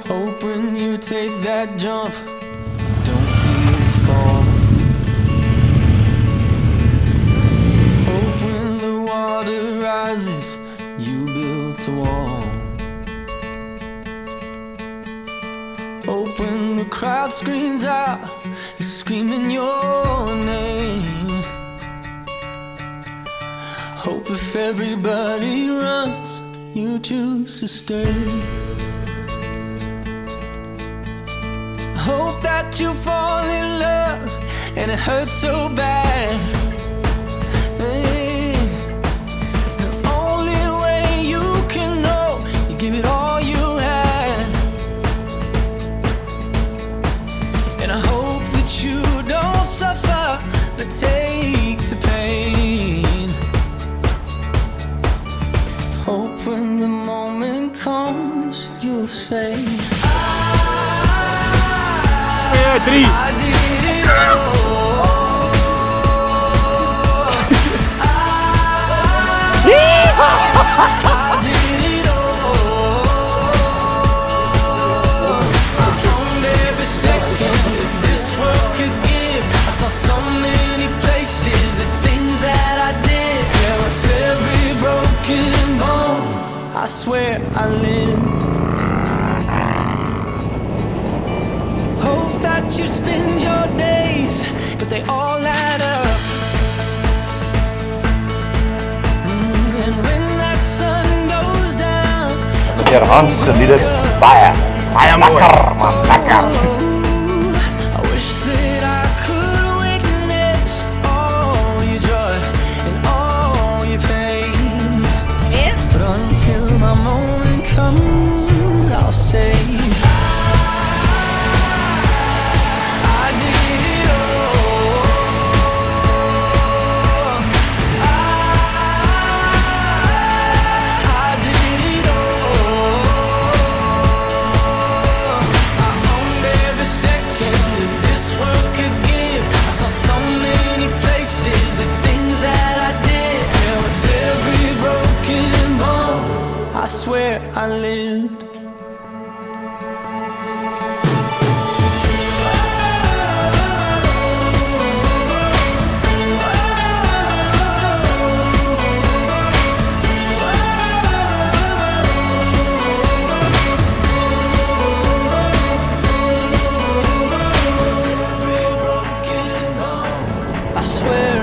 Hope when you take that jump, don't feel the fall. Hope when the water rises, you built a wall. Hope when the crowd screams out, you're screaming your name. Hope if everybody runs, you choose to stay. Hope that you fall in love and it hurts so bad. Hey, the only way you can know, you give it all you had. And I hope that you don't suffer, but take the pain. Hope when the moment comes, you'll say, Three. I did it all. I did it all. I owned every second that this world could give. I saw so many places, the things that I did. Yeah, with every broken bone, I swear I lived. Hope that you spend your days, but they all add up. And when that sun goes down, Meneer Hans geniet het baie makker, man, lekker. I wish that I could witness all your joy and all your pain. But until my moment comes, I'll say, I did it all. I did it all. I owned every second that this world could give. I saw so many places, the things that I did. Yeah, with every broken bone, I swear I lived. I swear